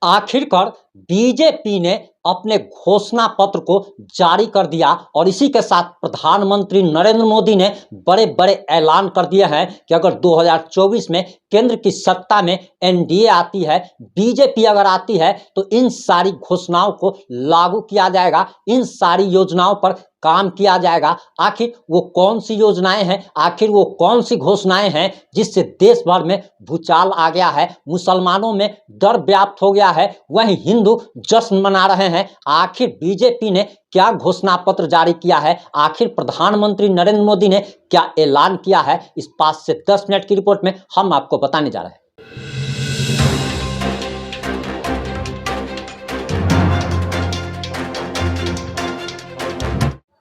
आखिरकार बीजेपी ने अपने घोषणा पत्र को जारी कर दिया और इसी के साथ प्रधानमंत्री नरेंद्र मोदी ने बड़े बड़े ऐलान कर दिए हैं कि अगर 2024 में केंद्र की सत्ता में एनडीए आती है, बीजेपी अगर आती है तो इन सारी घोषणाओं को लागू किया जाएगा, इन सारी योजनाओं पर काम किया जाएगा। आखिर वो कौन सी योजनाएं हैं, आखिर वो कौन सी घोषणाएं हैं जिससे देश भर में भूचाल आ गया है, मुसलमानों में डर व्याप्त हो गया है, वहीं हिंदू जश्न मना रहे हैं। आखिर बीजेपी ने क्या घोषणा पत्र जारी किया है, आखिर प्रधानमंत्री नरेंद्र मोदी ने क्या ऐलान किया है, इस 5 से 10 मिनट की रिपोर्ट में हम आपको बताने जा रहे हैं।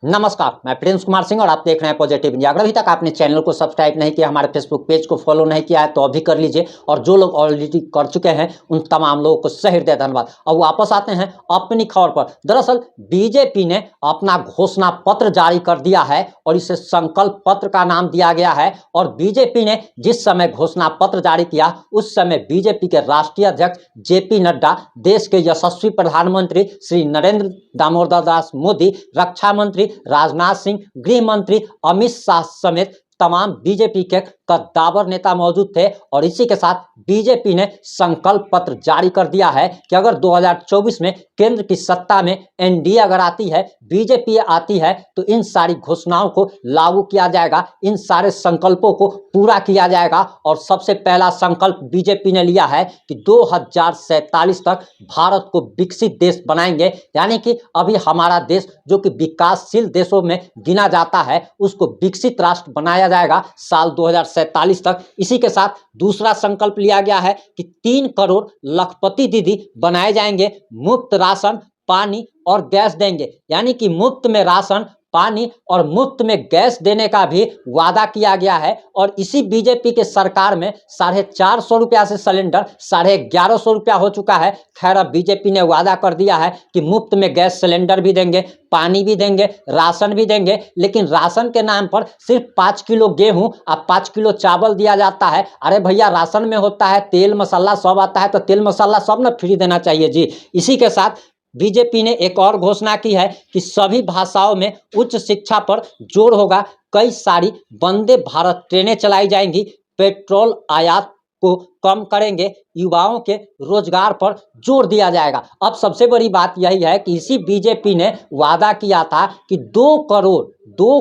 नमस्कार, मैं प्रिंस कुमार सिंह और आप देख रहे हैं पॉजिटिव इंडिया। अगर अभी तक आपने चैनल को सब्सक्राइब नहीं किया, हमारे फेसबुक पेज को फॉलो नहीं किया है तो अभी कर लीजिए, और जो लोग ऑलरेडी कर चुके हैं उन तमाम लोगों को सही हृदय धन्यवाद। अब वापस आते हैं अपनी खबर पर। दरअसल बीजेपी ने अपना घोषणा पत्र जारी कर दिया है और इसे संकल्प पत्र का नाम दिया गया है। और बीजेपी ने जिस समय घोषणा पत्र जारी किया उस समय बीजेपी के राष्ट्रीय अध्यक्ष जेपी नड्डा, देश के यशस्वी प्रधानमंत्री श्री नरेंद्र दामोदर दास मोदी, रक्षा मंत्री राजनाथ सिंह, गृह मंत्री अमित शाह समेत तमाम बीजेपी के कद्दावर नेता मौजूद थे। और इसी के साथ बीजेपी ने संकल्प पत्र जारी कर दिया है कि अगर 2024 में केंद्र की सत्ता में एनडीए अगर आती है, बीजेपी आती है तो इन सारी घोषणाओं को लागू किया जाएगा, इन सारे संकल्पों को पूरा किया जाएगा। और सबसे पहला संकल्प बीजेपी ने लिया है कि 2047 तक भारत को विकसित देश बनाएंगे, यानी कि अभी हमारा देश जो कि विकासशील देशों में गिना जाता है उसको विकसित राष्ट्र बनाया जाएगा साल 2047 तक। इसी के साथ दूसरा संकल्प लिया गया है कि 3 करोड़ लखपति दीदी बनाए जाएंगे, मुफ्त राशन, पानी और गैस देंगे, यानी कि मुफ्त में राशन, पानी और मुफ्त में गैस देने का भी वादा किया गया है। और इसी बीजेपी के सरकार में 450 रुपया से सिलेंडर 1150 रुपया हो चुका है। खैर, अब बीजेपी ने वादा कर दिया है कि मुफ्त में गैस सिलेंडर भी देंगे, पानी भी देंगे, राशन भी देंगे, लेकिन राशन के नाम पर सिर्फ 5 किलो गेहूं और 5 किलो चावल दिया जाता है। अरे भैया, राशन में होता है तेल मसाला सब आता है, तो तेल मसाला सब ना फ्री देना चाहिए जी। इसी के साथ बीजेपी ने एक और घोषणा की है कि सभी भाषाओं में उच्च शिक्षा पर जोर होगा। कई सारी वंदे भारत ट्रेनें चलाई जाएंगी, पेट्रोल आयात को कम करेंगे, युवाओं के रोजगार पर जोर दिया जाएगा। अब सबसे बड़ी बात यही है कि इसी बीजेपी ने वादा किया था कि 2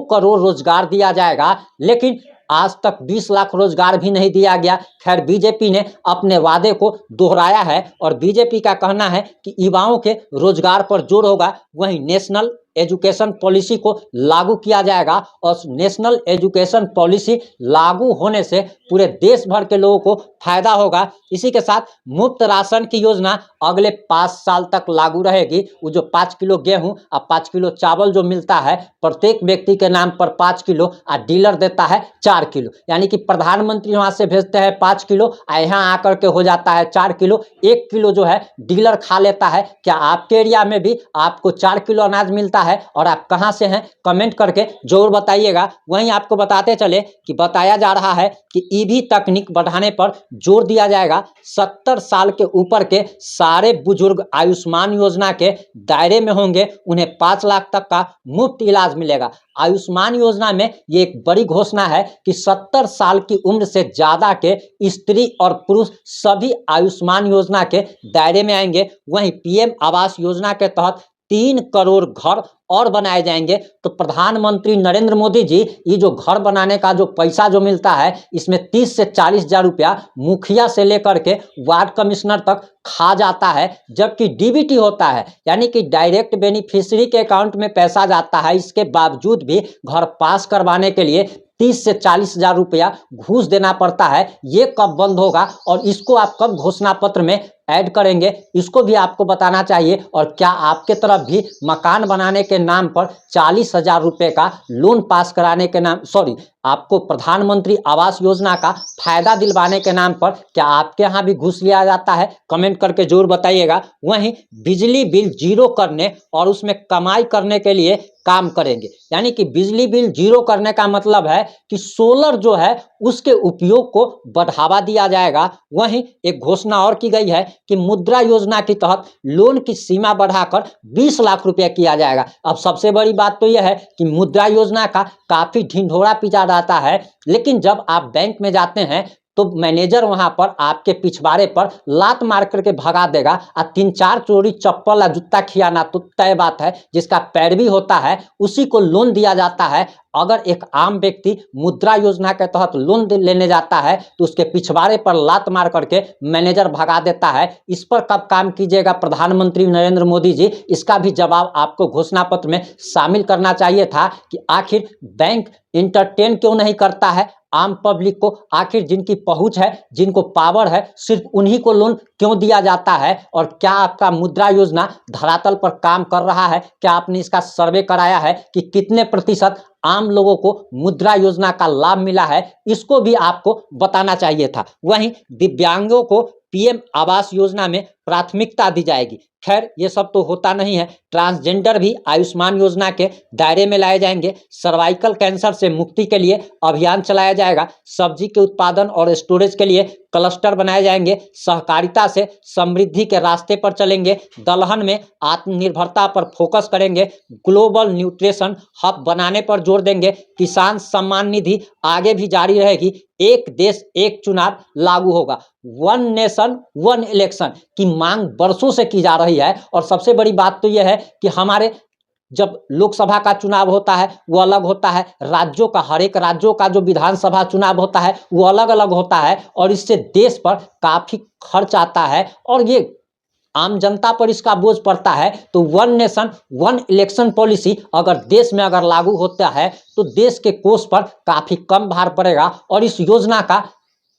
करोड़ रोजगार दिया जाएगा, लेकिन आज तक 20 लाख रोजगार भी नहीं दिया गया। खैर, बीजेपी ने अपने वादे को दोहराया है और बीजेपी का कहना है कि युवाओं के रोजगार पर जोर होगा। वहीं नेशनल एजुकेशन पॉलिसी को लागू किया जाएगा और नेशनल एजुकेशन पॉलिसी लागू होने से पूरे देश भर के लोगों को फायदा होगा। इसी के साथ मुफ्त राशन की योजना अगले 5 साल तक लागू रहेगी। वो जो 5 किलो गेहूं और 5 किलो चावल जो मिलता है, प्रत्येक व्यक्ति के नाम पर 5 किलो और डीलर देता है 4 किलो, यानी कि प्रधानमंत्री वहां से भेजते हैं 5 किलो और यहाँ आकर के हो जाता है 4 किलो। 1 किलो जो है डीलर खा लेता है। क्या आपके एरिया में भी आपको 4 किलो अनाज मिलता है? और आप कहां से हैं, कमेंट करके जरूर बताइएगा। वहीं आपको बताते चले कि बताया जा रहा है कि ईवी तकनीक बढ़ाने पर जोर दिया जाएगा। 70 साल के ऊपर के सारे बुजुर्ग आयुष्मान योजना के दायरे में होंगे, उन्हें 5 लाख तक का मुफ्त इलाज मिलेगा। आयुष्मान योजना में ये एक बड़ी घोषणा है कि 70 साल की उम्र से ज्यादा के स्त्री और पुरुष सभी आयुष्मान योजना के दायरे में आएंगे। वहीं पीएम आवास योजना के तहत 3 करोड़ घर और बनाए जाएंगे। तो प्रधानमंत्री नरेंद्र मोदी जी, ये जो घर बनाने का जो पैसा जो मिलता है, इसमें 30 से 40 हजार रुपया मुखिया से लेकर के वार्ड कमिश्नर तक खा जाता है, जबकि डीबीटी होता है, यानी कि डायरेक्ट बेनिफिशियरी के अकाउंट में पैसा जाता है। इसके बावजूद भी घर पास करवाने के लिए 30 से 40 हजार रुपया घूस देना पड़ता है। ये कब बंद होगा और इसको आप कब घोषणा पत्र में ऐड करेंगे, इसको भी आपको बताना चाहिए। और क्या आपके तरफ भी मकान बनाने के नाम पर 40 हजार रुपये का लोन पास कराने के नाम आपको प्रधानमंत्री आवास योजना का फायदा दिलवाने के नाम पर क्या आपके यहाँ भी घूस लिया जाता है? कमेंट करके जरूर बताइएगा। वहीं बिजली बिल जीरो करने और उसमें कमाई करने के लिए काम करेंगे, यानी कि बिजली बिल जीरो करने का मतलब है कि सोलर जो है उसके उपयोग को बढ़ावा दिया जाएगा। वहीं एक घोषणा और की गई है कि मुद्रा योजना के तहत लोन की सीमा बढ़ाकर 20 लाख रुपया किया जाएगा। अब सबसे बड़ी बात तो यह है कि मुद्रा योजना का काफी ढिंढोरा पीटा जाता है, लेकिन जब आप बैंक में जाते हैं तो मैनेजर वहां पर आपके पिछवाड़े पर लात मार करके भगा देगा और 3-4 जोड़ी चप्पल या जूता खियाना तो तय बात है। जिसका पैरवी होता है उसी को लोन दिया जाता है। अगर एक आम व्यक्ति मुद्रा योजना के तहत लोन लेने जाता है तो उसके पिछवाड़े पर लात मार करके मैनेजर भगा देता है। इस पर कब काम कीजिएगा प्रधानमंत्री नरेंद्र मोदी जी? इसका भी जवाब आपको घोषणा पत्र में शामिल करना चाहिए था कि आखिर बैंक इंटरटेन क्यों नहीं करता है आम पब्लिक को। आखिर जिनकी पहुंच है, जिनको पावर है, सिर्फ उन्हीं को लोन क्यों दिया जाता है? और क्या आपका मुद्रा योजना धरातल पर काम कर रहा है? क्या आपने इसका सर्वे कराया है कि कितने प्रतिशत आम लोगों को मुद्रा योजना का लाभ मिला है? इसको भी आपको बताना चाहिए था। वहीं दिव्यांगों को पीएम आवास योजना में प्राथमिकता दी जाएगी। खैर ये सब तो होता नहीं है, ट्रांसजेंडर भी आयुष्मान योजना के दायरे में लाए जाएंगे। सर्वाइकल कैंसर से मुक्ति के लिए अभियान चलाया जाएगा। सब्जी के उत्पादन और स्टोरेज के लिए क्लस्टर बनाए जाएंगे। सहकारिता से समृद्धि के रास्ते पर चलेंगे। दलहन में आत्मनिर्भरता पर फोकस करेंगे। ग्लोबल न्यूट्रिशन हब बनाने पर जोर देंगे। किसान सम्मान निधि आगे भी जारी रहेगी। एक देश एक चुनाव लागू होगा। वन नेशन वन इलेक्शन की मांग बरसों से की जा रही है। और सबसे बड़ी बात तो यह है कि हमारे जब लोकसभा का चुनाव होता है वो अलग होता है, राज्यों का, हर एक राज्यों का जो विधानसभा चुनाव होता है वो अलग अलग होता है, और इससे देश पर काफी खर्च आता है और ये आम जनता पर इसका बोझ पड़ता है। तो one nation one election policy अगर देश में अगर लागू होता है तो देश के कोष पर काफी कम भार पड़ेगा। और इस योजना का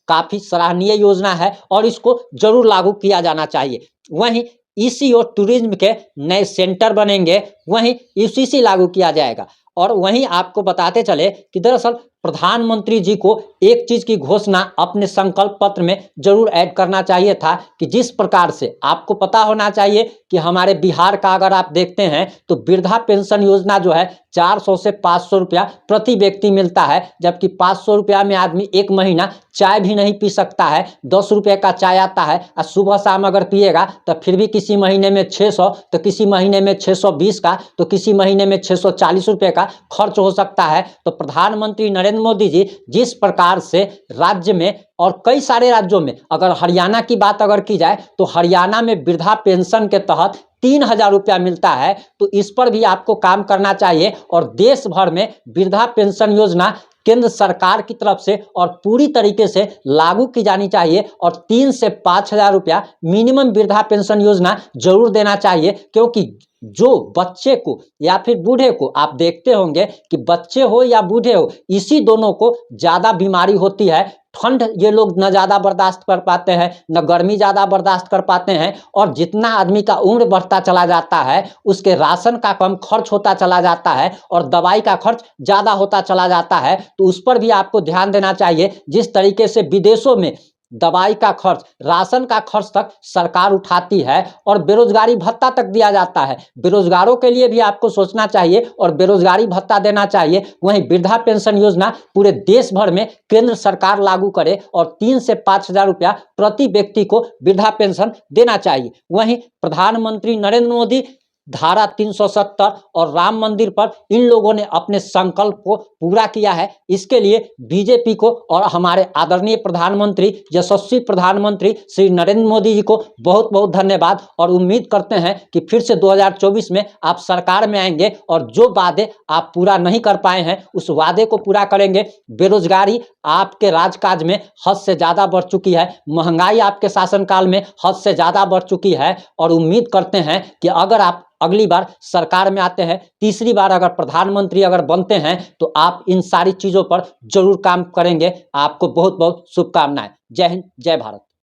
काफी सराहनीय योजना है और इसको जरूर लागू किया जाना चाहिए। वहीं ईसी और टूरिज्म के नए सेंटर बनेंगे। वहीं यूसीसी लागू किया जाएगा। और वहीं आपको बताते चले कि दरअसल प्रधानमंत्री जी को एक चीज की घोषणा अपने संकल्प पत्र में जरूर ऐड करना चाहिए था कि जिस प्रकार से आपको पता होना चाहिए कि हमारे बिहार का अगर आप देखते हैं तो वृद्धा पेंशन योजना जो है 400 से 500 रुपया प्रति व्यक्ति मिलता है, जबकि 500 रुपया में आदमी एक महीना चाय भी नहीं पी सकता है। 10 रुपये का चाय आता है और सुबह शाम अगर पिएगा तो फिर भी किसी महीने में 600, तो किसी महीने में 620 का, तो किसी महीने में 640 रुपये का खर्च हो सकता है। तो प्रधानमंत्री नरेंद्र मोदी जी जिस प्रकार से राज्य में और कई सारे राज्यों में, अगर हरियाणा की बात अगर की जाए तो हरियाणा में वृद्धा पेंशन के तहत 3000 रुपया मिलता है, तो इस पर भी आपको काम करना चाहिए। और देश भर में वृद्धा पेंशन योजना केंद्र सरकार की तरफ से और पूरी तरीके से लागू की जानी चाहिए। और 3 से 5,000 रुपया मिनिमम वृद्धा पेंशन योजना जरूर देना चाहिए, क्योंकि जो बच्चे को या फिर बूढ़े को, आप देखते होंगे कि बच्चे हो या बूढ़े हो, इसी दोनों को ज्यादा बीमारी होती है। ठंड ये लोग न ज्यादा बर्दाश्त कर पाते हैं, न गर्मी ज्यादा बर्दाश्त कर पाते हैं। और जितना आदमी का उम्र बढ़ता चला जाता है उसके राशन का कम खर्च होता चला जाता है और दवाई का खर्च ज्यादा होता चला जाता है। तो उस पर भी आपको ध्यान देना चाहिए। जिस तरीके से विदेशों में दवाई का खर्च, राशन का खर्च तक सरकार उठाती है और बेरोजगारी भत्ता तक दिया जाता है, बेरोजगारों के लिए भी आपको सोचना चाहिए और बेरोजगारी भत्ता देना चाहिए। वहीं वृद्धा पेंशन योजना पूरे देश भर में केंद्र सरकार लागू करे और 3 से 5,000 रुपया प्रति व्यक्ति को वृद्धा पेंशन देना चाहिए। वहीं प्रधानमंत्री नरेंद्र मोदी धारा 370 और राम मंदिर पर इन लोगों ने अपने संकल्प को पूरा किया है। इसके लिए बीजेपी को और हमारे आदरणीय प्रधानमंत्री, यशस्वी प्रधानमंत्री श्री नरेंद्र मोदी जी को बहुत बहुत धन्यवाद। और उम्मीद करते हैं कि फिर से 2024 में आप सरकार में आएंगे और जो वादे आप पूरा नहीं कर पाए हैं उस वादे को पूरा करेंगे। बेरोजगारी आपके राजकाज में हद से ज़्यादा बढ़ चुकी है, महंगाई आपके शासनकाल में हद से ज़्यादा बढ़ चुकी है। और उम्मीद करते हैं कि अगर आप अगली बार सरकार में आते हैं, तीसरी बार अगर प्रधानमंत्री अगर बनते हैं तो आप इन सारी चीजों पर जरूर काम करेंगे। आपको बहुत बहुत शुभकामनाएं। जय हिंद, जय भारत।